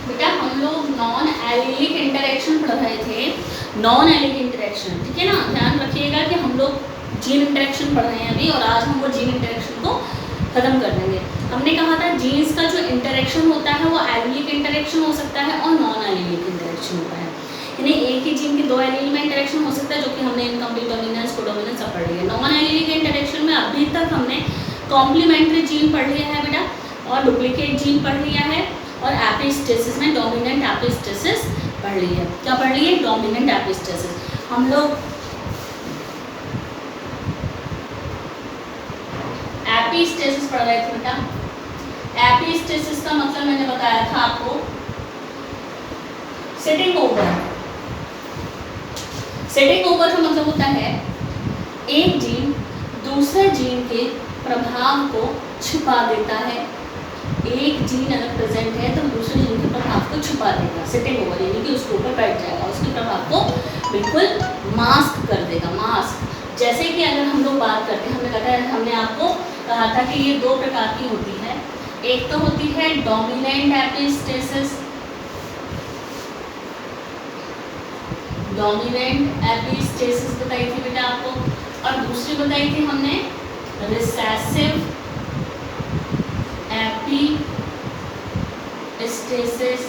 बेटा हम लोग नॉन एलिलिक इंटरेक्शन पढ़ रहे थे, नॉन एलिलिक इंटरेक्शन, ठीक है ना। ध्यान रखिएगा कि हम लोग जीन इंटरेक्शन पढ़ रहे हैं अभी, और आज हम वो जीन इंटरेक्शन को खत्म कर देंगे। हमने कहा था जीन्स का जो इंटरेक्शन होता है वो एलिलिक इंटरेक्शन हो सकता है और नॉन एलिलिक इंटरेक्शन होता है, यानी एक ही जीन के दो एलील में इंटरेक्शन हो सकता है, जो कि हमने इनकम्प्लीट डोमिनेंस कोडोमिनेंस सब पढ़ लिया। नॉन एलिलिक इंटरेक्शन में अभी तक हमने कॉम्प्लीमेंट्री जीन पढ़ लिया है बेटा, और डुप्लीकेट जीन पढ़ लिया है, और एपिस्टेसिस में डोमिनेंट एपिस्टेसिस पढ़ ली है। क्या पढ़ ली है? Dominant epistasis. हम लोग एपिस्टेसिस पढ़ रहे थे बेटा। एपिस्टेसिस का मतलब मैंने बताया था आपको सेटिंग ओवर। सेटिंग ओवर का मतलब होता है एक जीन दूसरे जीन के प्रभाव को छुपा देता है। एक जीन अगर प्रेजेंट है तो दूसरे जीन के प्रभाव को छुपा देगा, सेटिंग ओवर, यानी कि उसके ऊपर बैठ जाएगा, उसके प्रभाव को बिल्कुल मास्क कर देगा, मास्क। जैसे कि अगर हम लोग बात करते हैं, हमने आपको कहा था कि ये दो प्रकार की होती है। एक तो होती है डोमिनेंट एपिस्टेसिस, डोमिनेंट एपिस्टेसिस बताई थी बेटा आपको, और दूसरी बताई थी हमने रिसेसिव एपिस्टेसिस।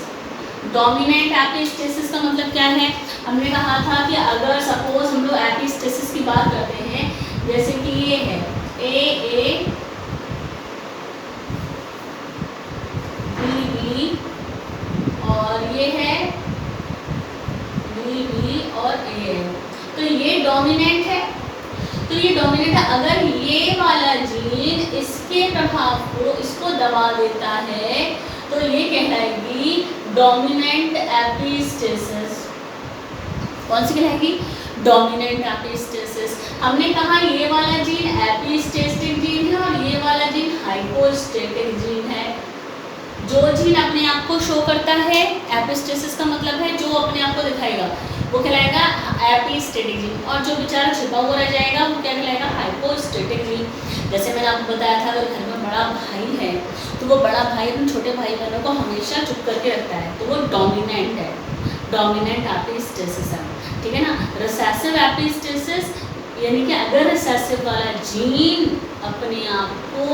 डोमिनेंट एपिस्टेसिस का मतलब क्या है? हमने कहा था कि अगर सपोज हम लोग एपिस्टेसिस की बात करते हैं, जैसे कि ये है ए बी और ये है बी और ए, तो ये डोमिनेंट है। तो ये डोमिनेंट है। अगर ये वाला जीन इसके प्रभाव को, इसको दबा देता है, तो ये कहलाएगी डोमिनेंट एपिस्टेसिस। कौन सी कहलाएगी? Dominant epistasis. हमने कहा ये वाला जीन एपिस्टेटिक जीन है और ये वाला जीन हाइपोस्टेटिक जीन है। जो जीन अपने आप को शो करता है, एपिस्टेसिस का मतलब है जो अपने आप को दिखाएगा, वो कहलाएगा एपिस्टेटिक जीन, और जो बेचारा छिपा हुआ रह जाएगा वो क्या कहलाएगा? Hypostatic gene. जैसे मैंने आपको बताया था, अगर घर में बड़ा भाई है तो वो बड़ा भाई अपने छोटे भाई बहनों को हमेशा चुप करके रखता है, तो वो डोमिनेंट है, डोमिनेंट एपिस्टेसिस है, ठीक है ना। रिसेसिव एपिस्टेसिस यानी कि अगर रिसेसिव वाला जीन अपने आप को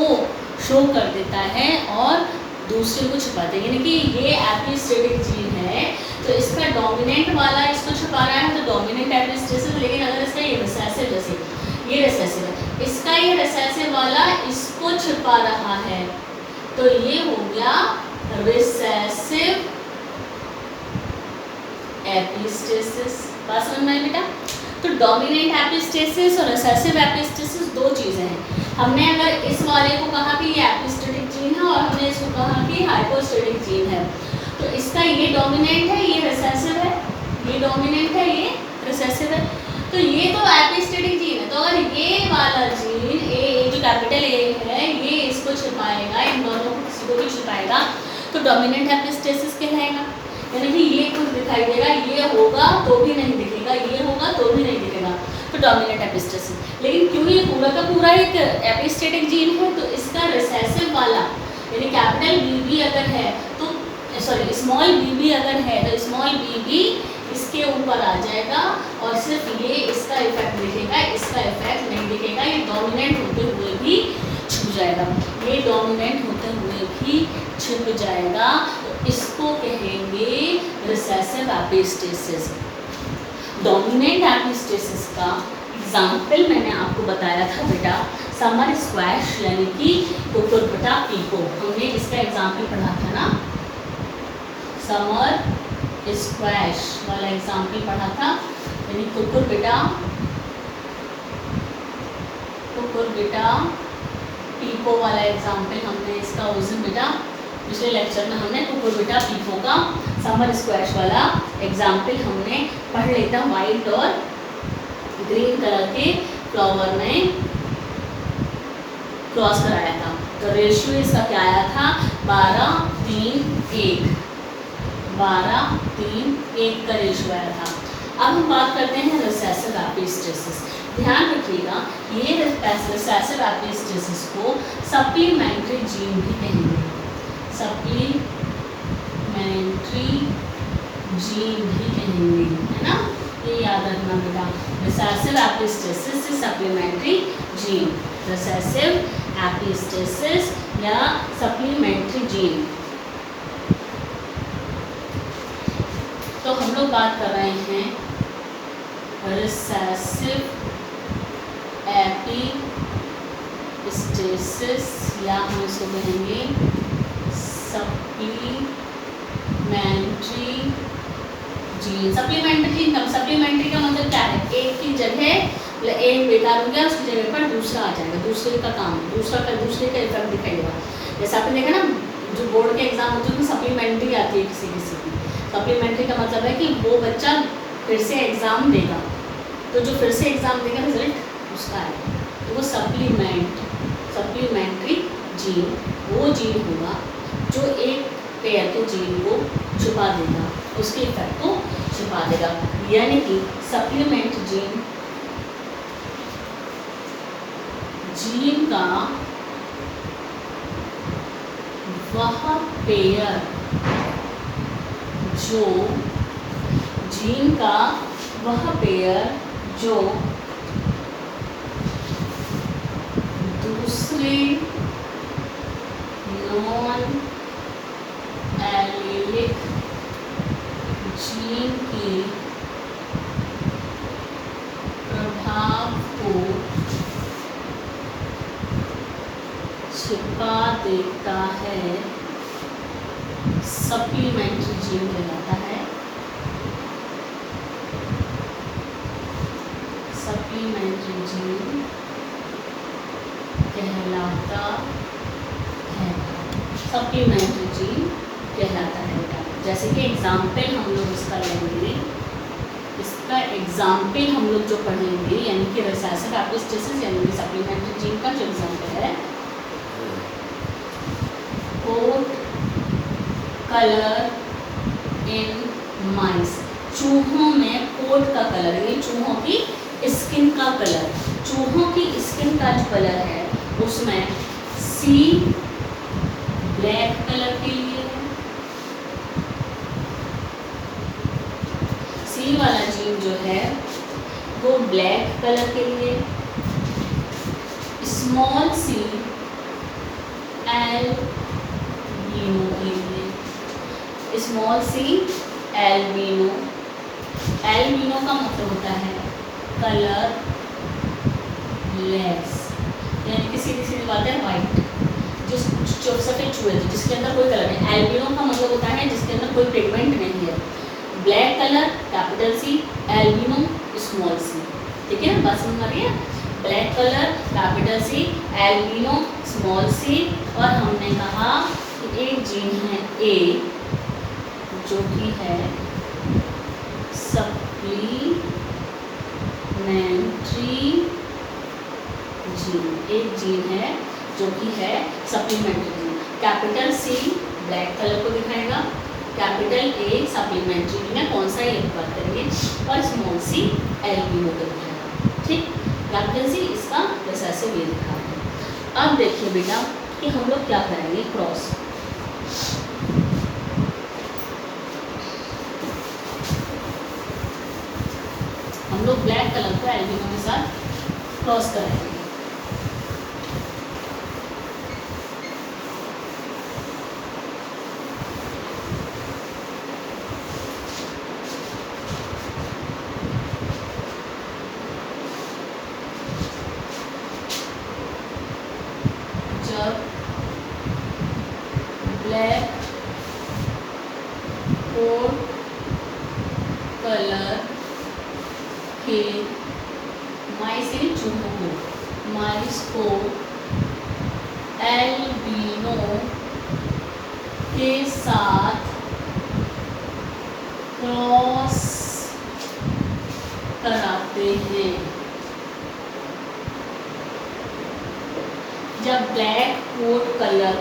शो कर देता है और दूसरे को छुपाते हैं, यानी कि ये एपिस्टेटिक जीन है तो इसका डोमिनेंट वाला इसको छुपा रहा है, तो डोमिनेंट एपिस्टेसिस। लेकिन अगर इसका ये रिसेसिव, जैसे ये रिसेसिव है, इसका ये रिसेसिव वाला इसको छुपा रहा है, तो ये हो गया रिसेसिव एपिस्टेसिस। बात समझ में आई बेटा? तो डोमिनेंट एपिस्टेसिस और रिसेसिव एपिस्टेसिस दो चीज़ें हैं। हमने अगर इस वाले को कहा कि ये एपिस्टेटिक जीन है और हमने इसको कहा कि हाइपोस्टेटिक जीन है, तो इसका ये डोमिनेंट है, ये रिसेसिव है, ये डोमिनेंट है, ये रिसेसिव है, तो ये तो एपिस्टेटिक जीन है। तो अगर ये वाला जीन ए, जो कैपिटल ए है, ये इसको छिपाएगा, इन दोनों को किसी को भी छिपाएगा, तो डोमिनेंट एपिस्टेसिस कहलाएगा। यानी कि ये कुछ दिखाई देगा, ये होगा तो भी नहीं दिखेगा, ये होगा तो भी नहीं दिखेगा, तो डोमिनेंट एपिस्टेसिस। लेकिन क्यों ये पूरा का पूरा एक एपिस्टेटिक जीन है, तो इसका रिसेसिव वाला यानी कैपिटल बी अगर है तो, सॉरी स्मॉल बी अगर है तो स्मॉल बी इसके ऊपर आ जाएगा और सिर्फ ये इसका इफेक्ट दिखेगा, इसका इफेक्ट नहीं दिखेगा। ये डोमिनेंट होते हुए भी छुप जाएगा, ये डोमिनेंट होते हुए भी छुप जाएगा, तो इसको कहेंगे रिसेसिव एपिस्टेसिस। डोमिनेंट एपिस्टेसिस का एग्जाम्पल मैंने आपको बताया था बेटा, समर स्क्वैश यानी कि कुकुरबिटा पीको। हमने इसका एग्जाम्पल पढ़ा था ना, समर स्क्वैश वाला एग्जाम्पल पढ़ा था, यानी कुकुरबिटा पीको वाला एग्जाम्पल हमने इसका उस दिन बेटा पिछले लेक्चर में हमने कुकुरबिटा पीको का समर स्क्वैश वाला एग्जाम्पल हमने पढ़ लिया था। वाइट और ग्रीन कलर के फ्लावर में क्रॉस कराया था, तो रेशियो इसका क्या आया था? 12:3:1, 12:3:1 का रेशियो आया था। अब हम बात करते हैं रिसेसिव एपिस्टेसिस। ध्यान रखिएगा, ये रिसेसिव एपिस्टेसिस को सप्लीमेंट्री जीन भी कहेंगे, सप्लीमेंट्री सप्लीमेंट्री जीन भी कहेंगे, है ना, ये याद रखना बेटा। रिसेसिव एपिस्टेसिस से सप्लीमेंट्री जीन, रिसेसिव एपिस्टेसिस या सप्लीमेंट्री जीन। तो हम लोग बात कर रहे हैं रिसेसिव एपिस्टेसिस या हम इसको कहेंगे सप्लीमेंट्री जीन। सप्लीमेंट्री जीन का सप्लीमेंट्री का मतलब क्या है, एक की जगह एक बेकार हो गया, उसकी जगह पर दूसरा आ जाएगा, दूसरे का काम, दूसरे का इफेक्ट दिखाएगा। जैसे आपने देखा ना, जो बोर्ड के एग्जाम होते हैं उसमें सप्लीमेंट्री आती है किसी की। सप्लीमेंट्री का मतलब है कि वो बच्चा फिर से एग्ज़ाम देगा, तो जो फिर से एग्ज़ाम देगा रिजल्ट उसका आएगा, तो वो सप्लीमेंट्री जीन वो जीन होगा जो एक पेयर के जीन को छुपा देगा, उसके इफेक्ट को छुपा देगा। यानी कि सप्लीमेंट जीन का वह पेयर जो दूसरे नॉन एलीलिक जीन के प्रभाव को छिपा देता है, सप्लीमेंट्री जीन कहलाता है। सप्लीमेंट्री जीन कहलाता है, सप्लीमेंट्री जीन कहलाता है। जैसे कि एग्जाम्पल हम लोग इसका लेंगे, इसका एग्जाम्पल हम लोग जो पढ़ेंगे, यानी कि रिसेसिव एपिस्टेसिस यानी कि सप्लीमेंट्री जीन का जो एग्जाम्पल है, कोट कलर इन माइस, चूहों में कोट का कलर, ये चूहों की स्किन का कलर, चूहों की स्किन का जो कलर है उसमें सी ब्लैक कलर के लिए है, सी वाला जीन जो है वो ब्लैक कलर के लिए, स्मॉल सी एल्बिनो के लिए, स्मॉल सी एल्बिनो, एल्बिनो का मतलब होता है कलर लेस, यानी कि सीधी सीधी बात है वाइट, जो सफ़ेद चूहे जिसके अंदर कोई कलर नहीं। एल्बिनो का मतलब होता है जिसके अंदर कोई पिगमेंट नहीं है। Black colour capital C, albino small C, ठीक है, बात समझ आ रही है। Black colour capital C, albino small C, और हमने कहा कि एक जीन है ए जो कि है सप्लीमेंट्री जीन, एक जीन है जो कि है supplementary gene. Capital C black colour को दिखाएगा, कैपिटल ए सप्लीमेंट्री जीन है, कौन सा ये बात करेंगे, और स्मॉल सी एल्बिनो को दिखाएगा, ठीक। कैपिटल सी इसका रिसेसिव ये दिखा है। अब देखिए बेटा कि हम लोग क्या करेंगे, क्रॉस। हम लोग ब्लैक कलर को एल्बिनो के साथ क्रॉस करेंगे। जब ब्लैक कोट कलर के माइस यानी चूहों को, माइस को एल्बिनो के साथ क्रॉस कराते हैं। जब ब्लैक कोट कलर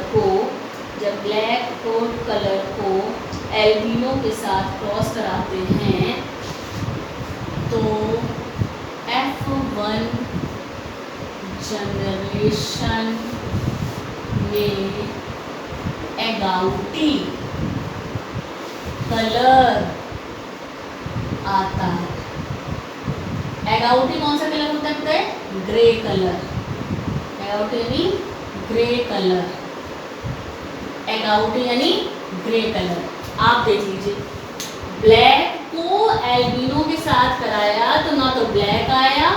को एल्बिनो के साथ क्रॉस कराते हैं तो F1 जनरेशन में एगाउटी कलर आता है। एगाउटी कौन सा कलर होता है? Grey colour. एगाउटी यानी ग्रे कलर। एगाउटी यानी ग्रे कलर। आप देख लीजिए, ब्लैक को एल्बिनो के साथ कराया तो ना तो ब्लैक आया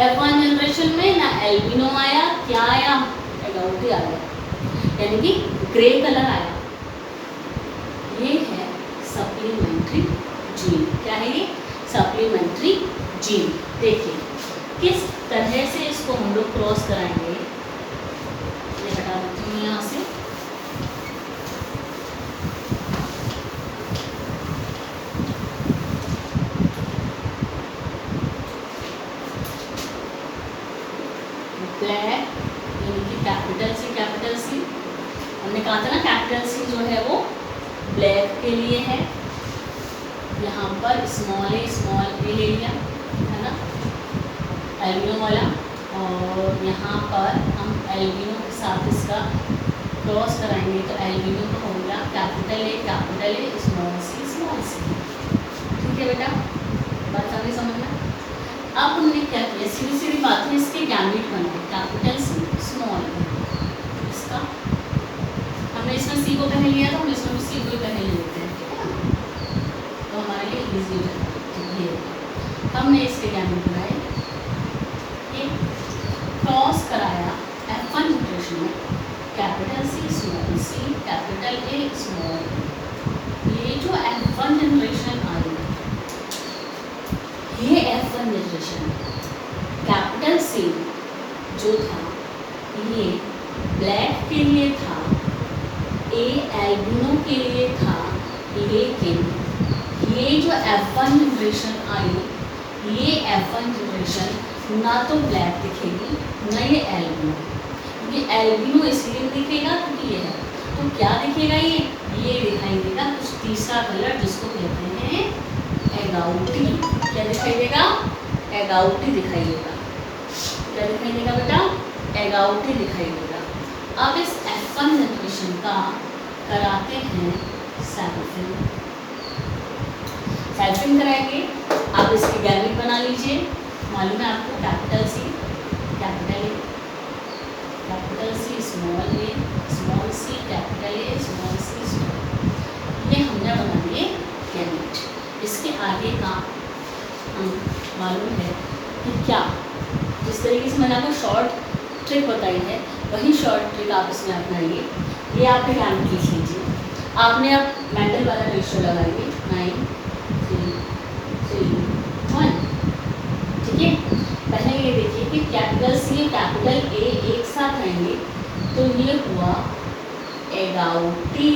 F1 जनरेशन में, ना एल्बिनो आया, क्या आया? एगाउटी आया, यानी कि ग्रे कलर आया। ये है सप्लीमेंट्री जीन। क्या है ये? Supplementary gene. देखिए किस तरह से इसको हम लोग क्रॉस कराएंगे। ये हटा देती हूँ यहाँ से। ब्लैक यानी कि कैपिटल सी, हमने कहा था ना कैपिटल सी जो है वो ब्लैक के लिए है। यहाँ पर स्मॉल ए ले लिया है ना, एल्बिनो वाला, और यहाँ पर हम एल्बिनो के साथ इसका क्रॉस कराएंगे तो एल्बिनो तो हो गया कैपिटल ए स्मॉल सी। ठीक है बेटा, बात आ गई समझ में? अब हमने क्या किया, सीधी बात है, इसके गैमेट बनाए कैपिटल सी स्मॉल ए। इसका हमने इसमें सी को पहले लिया था, हम इसमें भी सी को पहले लेते हैं, ठीक है ना, तो हमारे लिए इजी हो जाता है। हमने इसके गैमेट बनाए, क्रॉस कराया F1 जनरेशन में capital C capital A small A. ये जो F1 जनरेशन आई, ये F1 जनरेशन कैपिटल सी जो था ये ब्लैक के लिए था, ए एल्बिनो के लिए था, लेकिन ये जो F1 जनरेशन आई, ये F1 जनरेशन ना तो ब्लैक दिखेगी ना ये एल्बिनो, क्योंकि एल्बिनो इसलिए दिखेगा क्योंकि ये है, तो क्या दिखेगा? ये दिखाई देगा कुछ तीसरा कलर जिसको कहते हैं एगाउटी। क्या दिखाई देगा? एगाउटी दिखाई देगा। क्या दिखाई देगा बेटा? एगाउटी दिखाई देगा। अब इस F1 जनरेशन का कराते हैं सैल्फिन कराएंगे। आप इसकी गैमेट बना लीजिए, मालूम है आपको, capital C small C capital A small C. ये हमने बना दिए गैमेट। इसके आगे का हम मालूम है कि क्या, जिस तरीके से मैंने आपको शॉर्ट ट्रिक बताई है वही शॉर्ट ट्रिक आप इसमें अपनाइए। ये आपके गैमेट लिख लीजिए। आपने अब मेंडल वाला रेशियो लगाइए 9, 3, 3, 1। ठीक है, पहले ये देखिए कि कैपिटल सी कैपिटल ए एक साथ आएंगे तो ये हुआ एगाउटी।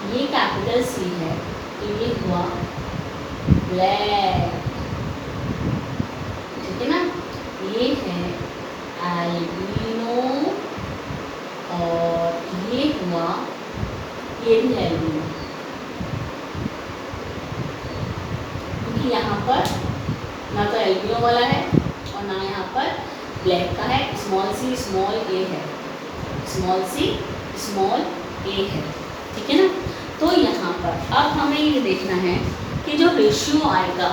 ये कैपिटल सी है तो ये हुआ ब्लैक। ठीक है ना, ये है एल्बिनो और ये हुआ, ये भी एल्बिनो, क्योंकि यहाँ पर ना तो एल्बिनो वाला है और ना यहाँ पर ब्लैक का है। स्मॉल सी स्मॉल ए है, स्मॉल सी स्मॉल ए है। ठीक है ना, तो यहाँ पर अब हमें ये देखना है कि जो रेशियो आएगा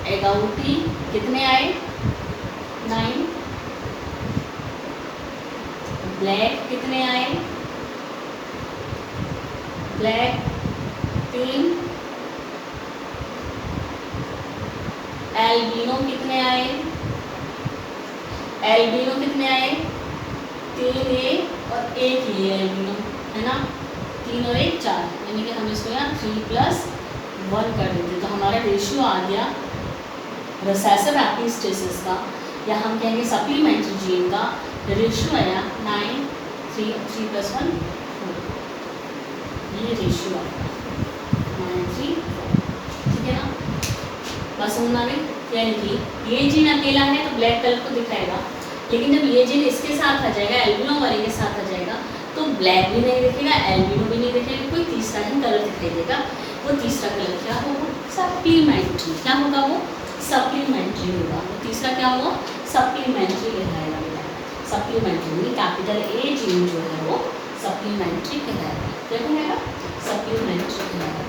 एगाउटी कितने आए? 9। ब्लैक कितने आए? ब्लैक 3। एल्बिनो कितने आए? एल्बिनो कितने आए? 3 ये और 1 ये एल्बिनो है ना, 3 और 1 4, यानी कि हम इसको यहाँ 3+1 कर देते तो हमारा रेशियो आ गया रिसेसिव एपिस्टेसिस का, या हम कहेंगे सप्लीमेंट्री जीन का रेशियो आया 9, 3+1 4। ये रेशियो आएगा 9, 3, 4। ठीक है ना, बस समझ आ गई? यानी कि ये जीन अकेला है तो ब्लैक कलर को दिखाएगा, लेकिन जब ये जीन इसके साथ आ जाएगा, एल्बिनो वाले के साथ आ जाएगा, तो ब्लैक भी नहीं दिखेगा, एल्बिनो भी नहीं दिखेगा, कोई तीसरा ही कलर दिखाई देगा। वो तीसरा कलर क्या होगा? सप्लीमेंट्री। क्या होगा वो? सप्लीमेंट्री होगा। वो तीसरा क्या होगा? सप्लीमेंट्री कहलाएगा बेटा। सप्लीमेंट्री कैपिटल ए जीन जो है वो सप्लीमेंट्री कहलाएगा। क्या कहलाएगा? सप्लीमेंट्री कहलाएगा।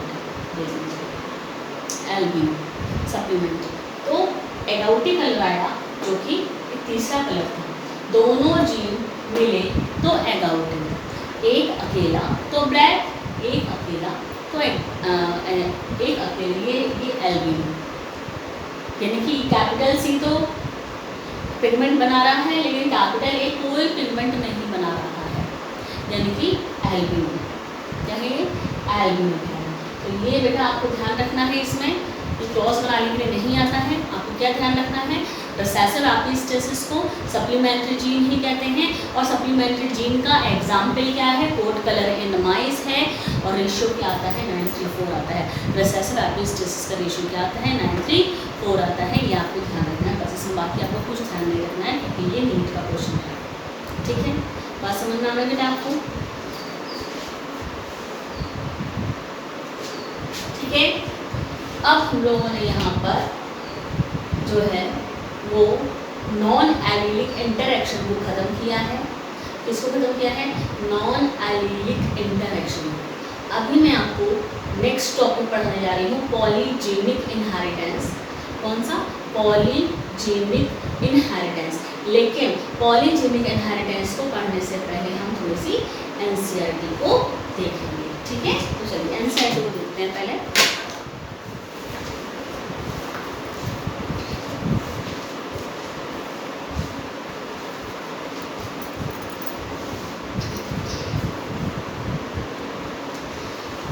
Albino supplementary. तो एगाउटी कलराया जो कि एक तीसरा कलर था, दोनों जीन मिले तो एगाउटी, एक अकेला तो ब्लैक, एक अकेला तो एक अकेले ये एल्बिनो। यानी कि कैपिटल सी तो पिगमेंट बना रहा है लेकिन कैपिटल ए कोई पिगमेंट नहीं बना रहा है, यानी कि एल्बिनो। क्या है ये? एल्बिनो है। तो ये बेटा आपको ध्यान रखना है, इसमें ये क्रॉस बनाने के लिए नहीं आता है। आपको क्या ध्यान रखना है? रिसेसिव एपिस्टेसिस को सप्लीमेंट्री जीन ही कहते हैं, और सप्लीमेंट्री जीन का एग्जाम्पल क्या है? कोट कलर इन माइस है, और रेशियो क्या आता है? 9:4 आता है। रिसेसिव एपिस्टेसिस का रेशियो क्या आता है? 9:4 आता है। ये आपको ध्यान रखना है, बस इसमें बाकी आपको कुछ ध्यान नहीं रखना है क्योंकि ये नीट का क्वेश्चन है। ठीक है, बात समझ में आ रही है आपको? ठीक है, अब हम लोगों ने यहाँ पर जो है वो नॉन एलिलिक इंटरैक्शन को ख़त्म किया है। किसको ख़त्म किया है? Non allylic interaction. अभी मैं आपको नेक्स्ट टॉपिक पढ़ाने जा रही हूँ, पॉलीजेनिक इनहेरिटेंस। कौन सा? Polygenic inheritance. लेकिन पॉलीजेनिक इनहेरिटेंस को पढ़ने से पहले हम थोड़ी सी एनसीईआरटी को देखेंगे। ठीक है, तो चलिए एनसीईआरटी को देखते हैं पहले।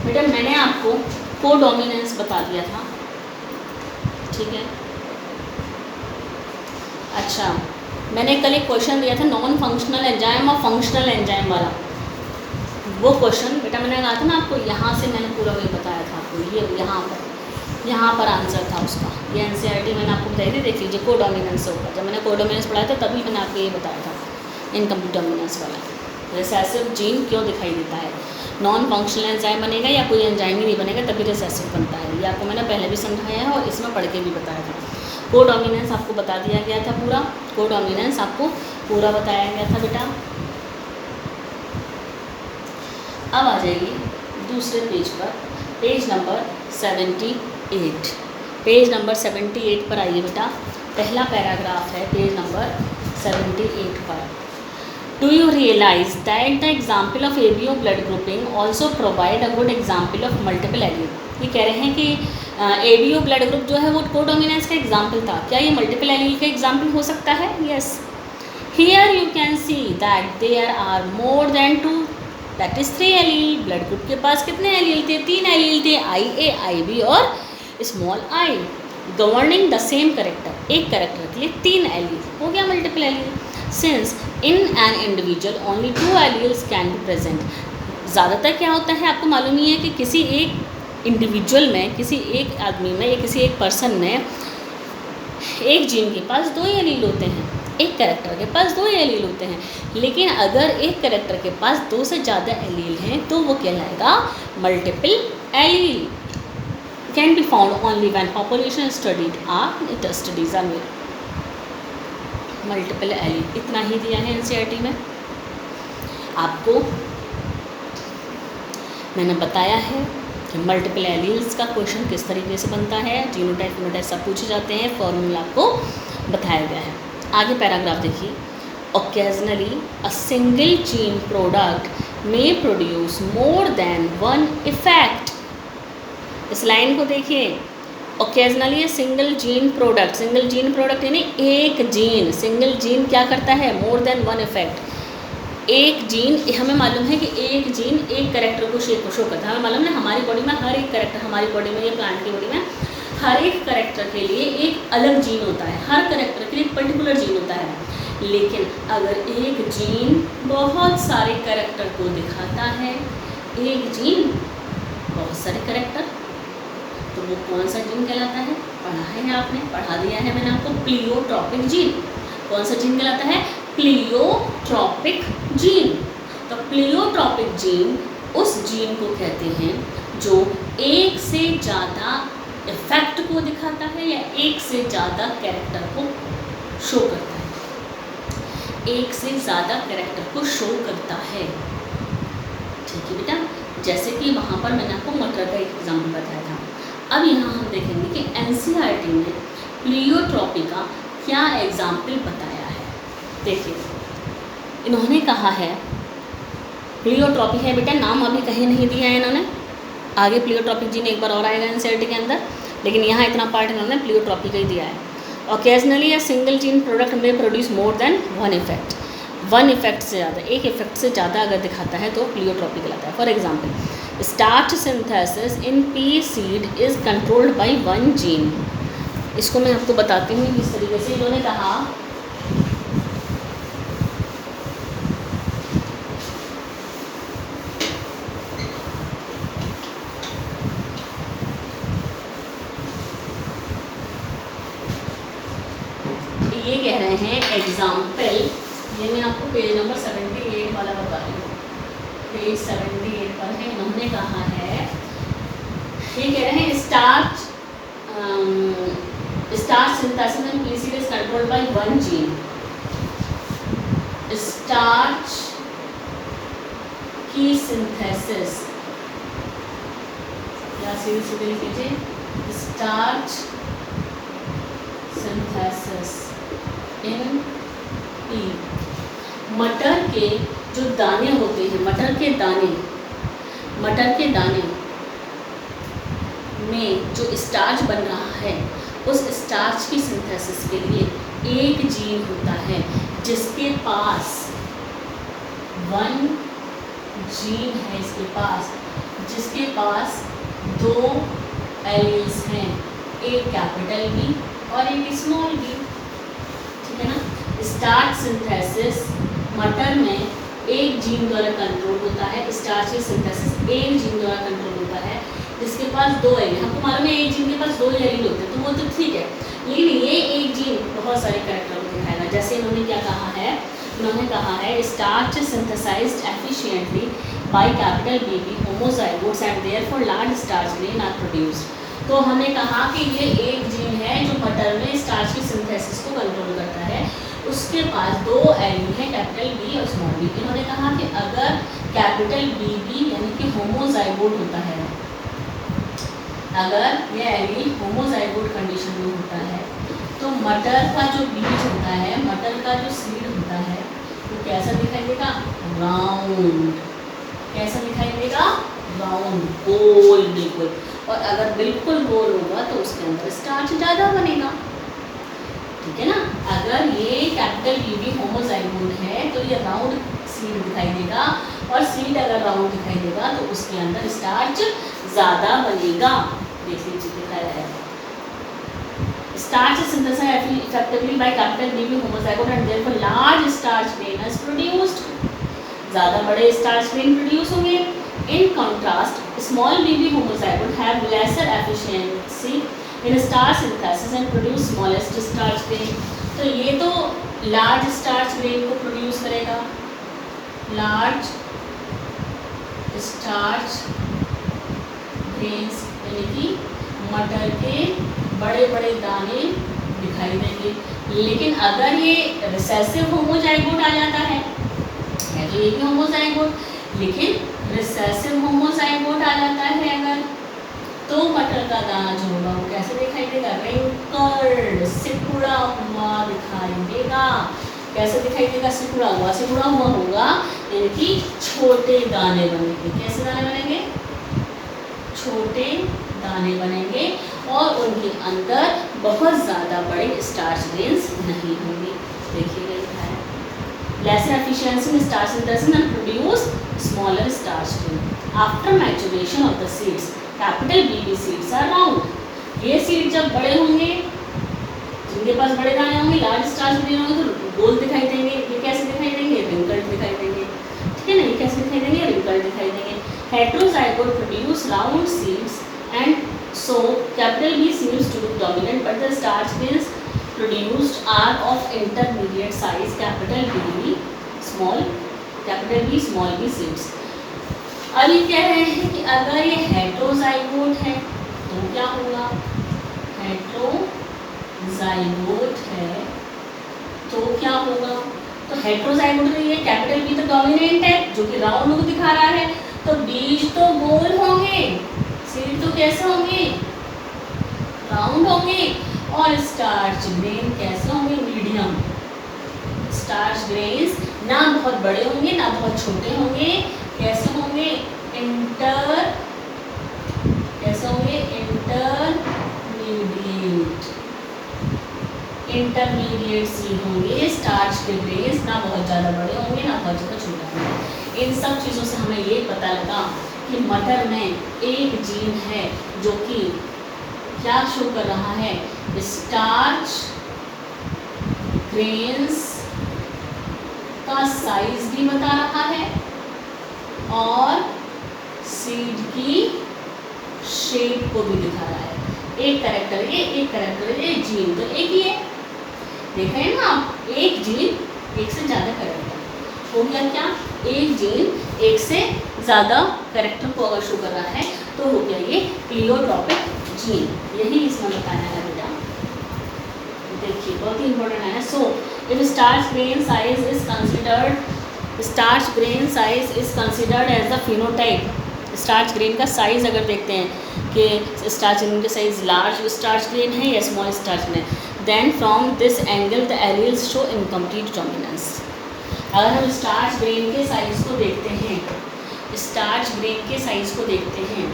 बेटा मैंने आपको कोडोमिनेंस बता दिया था, ठीक है। अच्छा, मैंने कल एक क्वेश्चन दिया था नॉन फंक्शनल एंजाइम और फंक्शनल एंजाइम वाला। वो क्वेश्चन बेटा मैंने कहा था ना आपको, यहाँ से मैंने पूरा वही बताया था आपको। ये यहाँ पर आंसर था उसका। ये एनसीईआरटी मैंने आपको बताई थी, देख लीजिए कोडोमिनेंस होगा। जब मैंने कोडोमिनेंस पढ़ाया था तभी मैंने आपको ये बताया था, इनकम्प्लीट डोमिनेंस वाला। रिसेसिव जीन क्यों दिखाई देता है? नॉन फंक्शनल एंजाइम बनेगा या कोई एंजाइम ही नहीं बनेगा तभी रिसेसिव बनता है। ये आपको मैंने पहले भी समझाया है और इसमें पढ़ के भी बताया था। कोडोमिनेंस आपको बता दिया गया था पूरा, कोडोमिनेंस आपको पूरा बताया गया था बेटा। अब आ जाइए दूसरे पेज पर, पेज नंबर 78। पेज नंबर 78 पर आइए बेटा। पहला पैराग्राफ है पेज नंबर 78 पर। Do you realize that the example of ABO blood grouping also provide a good example of multiple allele? ये कह रहे हैं कि ABO ब्लड ग्रुप जो है वो कोडोमिनेंस का एग्जाम्पल था। क्या ये मल्टीपल एलील का एग्जाम्पल हो सकता है? Yes. Here you can see that there are more than 2, that is 3 allele. Blood group के पास कितने एलील थे? 3 एलील थे, IA, IB और small I, governing the same character. एक करेक्टर के लिए 3 एलील, हो गया multiple allele. Since in an individual only 2 alleles can be present। ज़्यादातर क्या होता है आपको मालूम ही है कि किसी एक इंडिविजुअल में, किसी एक आदमी में या किसी एक पर्सन में एक जीन के पास 2 ही एलील होते हैं, एक कैरेक्टर के पास 2 ही एलील होते हैं। लेकिन अगर एक कैरेक्टर के पास 2 से ज़्यादा एलील हैं तो वो कहलाएगा multiple allele. Can be found only when population studied are studies are made. Multiple allele इतना ही दिया है एनसीईआरटी में आपको। मैंने बताया है कि मल्टीपल एलील्स का क्वेश्चन किस तरीके से बनता है, जीनोटाइप फिनोटाइप सब पूछे जाते हैं, फॉर्मूला आपको बताया गया है। आगे पैराग्राफ देखिए। Occasionally a single gene product में प्रोड्यूस मोर देन 1 इफेक्ट। इस लाइन को देखिए, ओकेजनली सिंगल जीन प्रोडक्ट यानी एक जीन, सिंगल जीन क्या करता है? More than 1 effect. एक जीन, हमें मालूम है कि एक जीन एक कैरेक्टर को शो करता है। हमें मालूम है हमारी बॉडी में हर एक कैरेक्टर, हमारी बॉडी में या प्लांट की बॉडी में हर एक कैरेक्टर के लिए एक अलग जीन होता है, हर कैरेक्टर के लिए एक पर्टिकुलर जीन होता है। लेकिन अगर एक जीन बहुत सारे कैरेक्टर को दिखाता है, एक जीन बहुत सारे कैरेक्टर, तो वो कौन सा जीन कहलाता है? पढ़ा है आपने, पढ़ा दिया है मैंने आपको, प्लियोट्रॉपिक जीन। कौन सा जीन कहलाता है? Pleiotropic gene. तो प्लियोट्रॉपिक जीन उस जीन को कहते हैं जो एक से ज़्यादा इफेक्ट को दिखाता है या एक से ज़्यादा कैरेक्टर को शो करता है। एक से ज़्यादा कैरेक्टर को शो करता है। ठीक है बेटा, जैसे कि वहाँ पर मैंने आपको मटर का एक एग्जाम्पल बताया था। अब यहाँ हम देखेंगे कि एनसीईआरटी ने प्लियोट्रॉपी का क्या एग्जाम्पल बताया है। देखिए, इन्होंने कहा है प्लियोट्रॉपी है बेटा, नाम अभी कहीं नहीं दिया है इन्होंने, आगे प्लियोट्रॉपिक जीन एक बार और आएगा एनसीईआरटी के अंदर, लेकिन यहाँ इतना पार्ट इन्होंने प्लियोट्रॉपी का ही दिया है। Occasionally a single gene product में produce more than one effect, one effect से ज़्यादा, एक इफेक्ट से ज़्यादा अगर दिखाता है तो प्लियोट्रॉपी कहलाता है। For example, starch synthesis in P seed is controlled by one gene. इसको मैं आपको बताती हूँ किस तरीके से इन्होंने कहा। ये कह रहे हैं एग्जाम्पल, ये मैं आपको पेज नंबर 78 वाला बता रही हूँ, पेज 78 पर है। इन्होंने कहा है, ये कह रहे हैं starch synthesis in P seed is controlled by one gene. Starch की सिंथेसिस, या सीधे लिख लीजिए, स्टार्च सिंथेसिस इन पी। मटर के जो दाने होते हैं, मटर के दाने में जो स्टार्च बन रहा है, उस स्टार्च की सिंथेसिस के लिए एक जीन होता है जिसके पास वन जीन है, इसके पास, जिसके पास दो एलील्स हैं, एक कैपिटल बी और एक स्मॉल बी। ठीक है ना। स्टार्च सिंथेसिस मटर में एक जीन द्वारा कंट्रोल होता है, स्टार्च की सिंथेसिस एक जीन द्वारा कंट्रोल होता है जिसके पास दो एलील, हमको मालूम है एक जीन के पास दो एलील होते हैं, तो वो तो ठीक है, लेकिन ये एक जीन बहुत सारे कैरेक्टर को दिखाएगा। जैसे इन्होंने क्या कहा है, इन्होंने कहा है starch synthesised efficiently by capital B homozygotes and therefore large starch grain are produced. तो हमने कहा कि ये एक जीन है जो मटर में स्टार्च की सिंथेसिस को कंट्रोल करता है, उसके पास दो एलील है, कैपिटल बी और स्मॉल बी। इन्होंने कहा कि अगर कैपिटल बी यानी कि होमोजाइगोट होता है, अगर ये एलील होमोजाइगोट कंडीशन में होता है, तो मटर का जो बीज होता है, मटर का जो सीड होता है, वो कैसा दिखाई देगा, राउंड। कैसा दिखाई देगा, राउंड, गोल बिल्कुल। और अगर बिल्कुल गोल होगा तो उसके अंदर स्टार्च ज़्यादा बनेगा। ठीक है ना। अगर ये कैपिटल बी होमोजाइगोट है तो ये राउंड सीड दिखाई देगा, और सीड अगर राउंड दिखाई देगा तो उसके अंदर स्टार्च ज़्यादा बनेगा। देख लीजिए दिखाया है, starch synthesized effectively by capital B homozygote and therefore large starch grain is produced। ज़्यादा बड़े स्टार्च ग्रेन प्रोड्यूस होंगे। In contrast, small BB homozygote have lesser efficiency in starch synthesis and produce smallest starch grain। तो ये तो large starch grain को produce करेगा, large starch grains यानी कि मटर के बड़े बड़े दाने दिखाई देंगे। लेकिन अगर ये रिसेसिव होमोजाइगोट आ जाता है तो ये भी होमोजाइगोट, लेकिन रिसेसिव होमोजाइगोट आ जाता है अगर, तो मटर का दाना जो होगा वो कैसे दिखाई देगा, रिंकल्ड, सिकुड़ा हुआ दिखाई देगा। कैसे दिखाई देगा, सिकुड़ा हुआ होगा, यानी कि छोटे दाने बनेंगे। कैसे दाने बनेंगे, छोटे दाने बनेंगे, और उनके अंदर बहुत ज़्यादा बड़े स्टार्च ग्रेन्स नहीं होंगे। देखिएगा लिखा है lesser efficiency in starch synthesis and produce smaller starch grain after maturation of the seeds। capital BB seeds are round। ये सीड जब बड़े होंगे, जिनके पास बड़े दाने होंगे, लार्ज स्टार्च ग्रेन होंगे, तो गोल दिखाई देंगे। ये कैसे दिखाई देंगे, रिंकल्ड दिखाई देंगे। ठीक है ना। ये कैसे दिखाई देंगे, रिंकल्ड दिखाई देंगे। heterozygote produce round seeds and so capital B seems to be dominant, but the starch grains produced are of intermediate size, capital B small b seeds। अब ये कह रहे हैं कि अगर ये हेटेरोजाइगोट है तो क्या होगा, हेटेरोजाइगोट है तो क्या होगा, तो हेट्रोजाइगोट में ये कैपिटल बी तो डोमिनेंट है जो कि राउंड को दिखा रहा है, तो बीज तो गोल होंगे, सीड तो कैसे होंगे, राउंड होंगे, और स्टार्च ग्रेन कैसे होंगे, मीडियम। स्टार्च ग्रेन्स ना बहुत बड़े होंगे ना बहुत छोटे होंगे, कैसे होंगे, कैसे होंगे, इंटरमीडिएट सीड होंगे। स्टार्च के ग्रेन्स ना बहुत ज़्यादा बड़े होंगे ना बहुत ज़्यादा छोटे होंगे। इन सब चीज़ों से हमें ये पता लगा कि मटर में एक जीन है जो कि क्या शो कर रहा है, स्टार्च ग्रेन्स का साइज भी बता रहा है और सीड की शेप को भी दिखा रहा है। एक कैरेक्टर ये, एक कैरेक्टर ये, जीन तो एक ही है, देख रहे हैं ना आप, एक जीन एक से ज़्यादा कैरेक्टर हो गया। क्या एक जीन एक से ज़्यादा कैरेक्टर को अगर शो कर रहा है तो हो गया ये प्लियोट्रोपिक जीन, यही इसमें बताया है बेटा। देखिए बहुत ही इंपॉर्टेंट है। So if starch grain size is considered, starch grain size is considered as the phenotype. Starch grain का साइज अगर देखते हैं कि स्टार्च ग्रेन का साइज लार्ज स्टार्च ग्रेन है या small starch grain, then from this angle the alleles show incomplete dominance. अगर हम स्टार्च ग्रेन के साइज को देखते हैं, स्टार्च ग्रेन के साइज को देखते हैं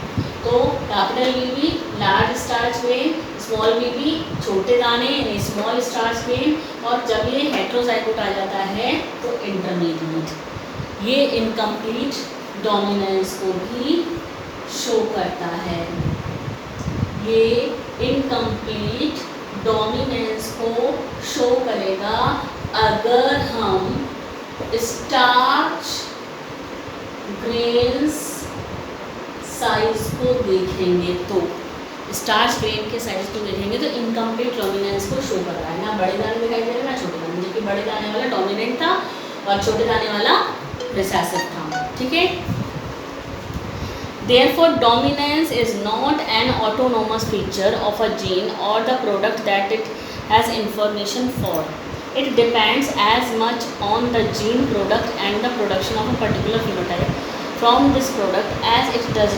तो कैपिटल वी भी large starch grain, small V भी छोटे दाने यानी स्मॉल स्टार्च ग्रेन, और जब ये हेट्रोजाइगोट आ जाता है तो इंटरमीडिएट, ये इनकम्प्लीट डोमिनेंस को भी शो करता है। ये इनकम्प्लीट डोमिनेंस को शो करेगा अगर हम स्टार्च ग्रेन्स साइज को देखेंगे तो। स्टार्च ग्रेन के साइज को देखेंगे तो इनकम्प्लीट डोमिनेंस को शो कर रहा है, ना बड़े दाने दिखाई दे रहे ना छोटे दाने, जबकि बड़े दाने वाला डोमिनेंट था और छोटे दाने वाला रिसेसिव था। ठीक है, therefore dominance is not an autonomous feature of a gene or the product that it has information for. It depends as much on the gene product and the production of a particular phenotype from this product as it does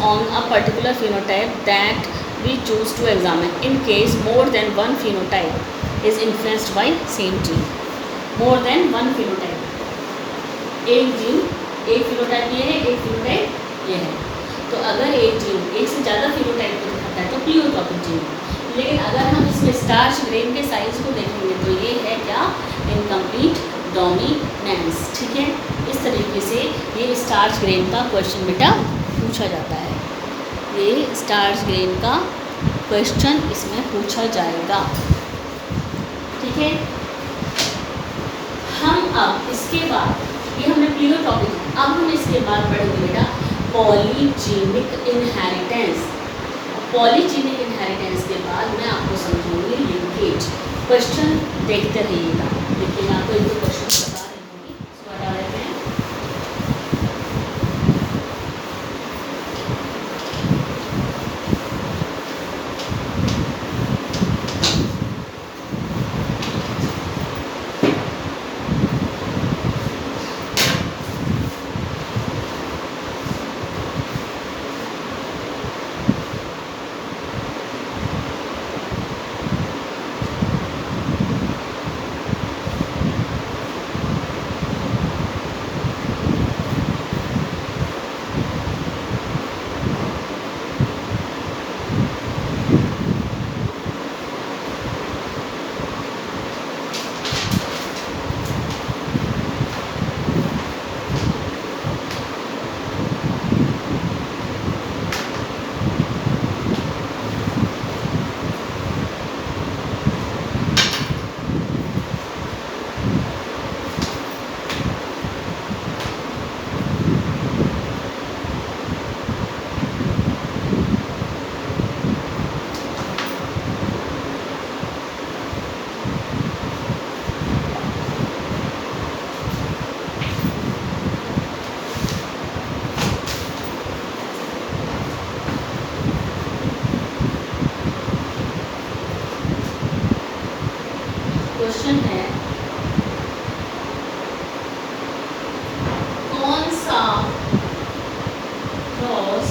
on a particular phenotype that we choose to examine. In case more than one phenotype is influenced by same gene. More than one phenotype, एक gene, एक phenotype ये है, एक phenotype ये है, तो अगर एक जीन एक से ज़्यादा फिनोटाइप को दिखाता है तो प्लियोट्रोपिक जीन। लेकिन अगर हम इसमें स्टार्च ग्रेन के साइज को देखेंगे तो ये है क्या, इनकम्प्लीट डोमिनेंस। ठीक है, इस तरीके से ये स्टार्च ग्रेन का क्वेश्चन बेटा पूछा जाता है, ये स्टार्च ग्रेन का क्वेश्चन इसमें पूछा जाएगा। ठीक है, हम अब इसके बाद, ये हमने प्लियोट्रोपिक, अब हम इसके बाद पढ़ेंगे बेटा पॉलीजेनिक इनहेरिटेंस। पॉलीजेनिक इनहेरिटेंस के बाद मैं आपको समझाऊंगी लिंकेज। क्वेश्चन देखते रहिएगा, देखिए मैं आपको एक दो क्वेश्चन बता रही हूँ, इसको हटा देते हैं। क्वेश्चन है कौन सा क्रॉस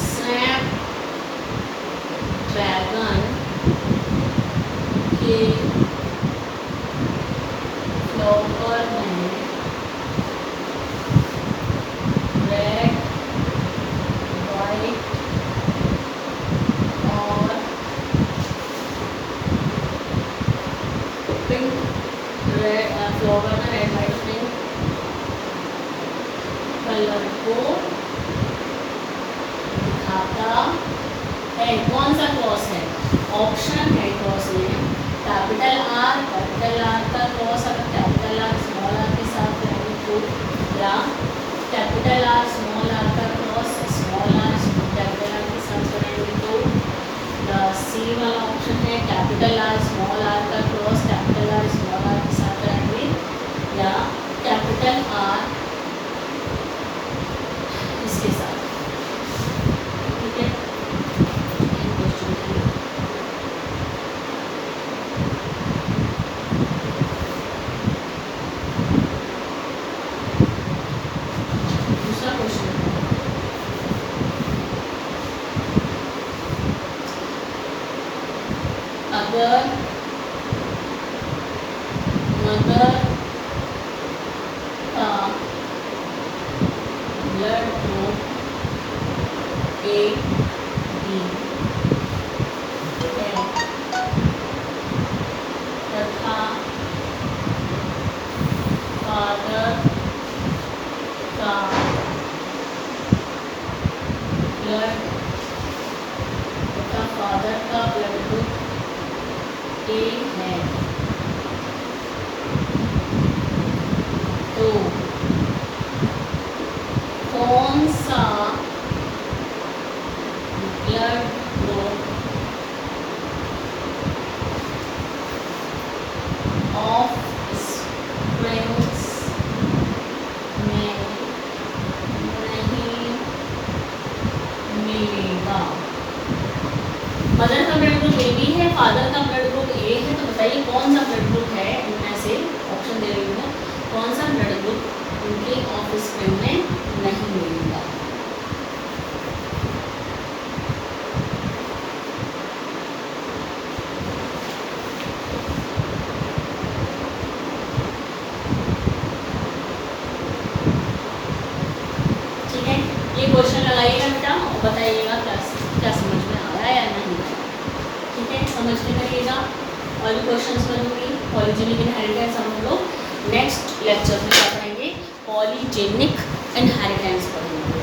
स्नैपड्रैगन के फ्लावर में रेड, वाइट और पिंक, रेड फ्लावर में रेड वाइट पिंक कलर को दिखाता है। कौन सा क्रॉस है? ऑप्शन है क्रॉस में कैपिटल आर का क्रॉस अगर कैपिटल आर स्मॉल आर के साथ करेंगे तो, या कैपिटल आर स्मॉल आर का cross small R capital R के साथ करेंगे तो, सी वाला ऑप्शन है कैपिटल आर स्मॉल आर का cross capital R small R के साथ करेंगे, या कैपिटल आर इसके साथ। ठीक है, दूसरा क्वेश्चन अगर मदर का ब्लड ग्रुप ए बी है तथा फादर का ब्लड ग्रुप ए है तो कौन सा ब्लड ग्रुप ऑफ स्प्रिंग्स में नहीं मिलेगा? मदर का ब्लड ग्रुप ए बी है, फादर का ब्लड ग्रुप ए है, तो बताइए कौन सा ब्लड ग्रुप है इनमें से? ऑप्शन दे रही हूँ, कौन सा ब्लड ग्रुप उनके ऑफस्प्रिंग में नहीं मिलेगा? ठीक है, ये क्वेश्चन लगाइएगा बेटा और बताइएगा क्या समझ में आ रहा है या नहीं। ठीक है, समझ के करिएगा। और भी क्वेश्चंस करूँगी। पॉलीजेनिक इनहेरिटेंस हम लोग नेक्स्ट लेक्चर में क्या पढ़ेंगे? पॉलीजेनिक इनहेरिटेंस पढ़ेंगे।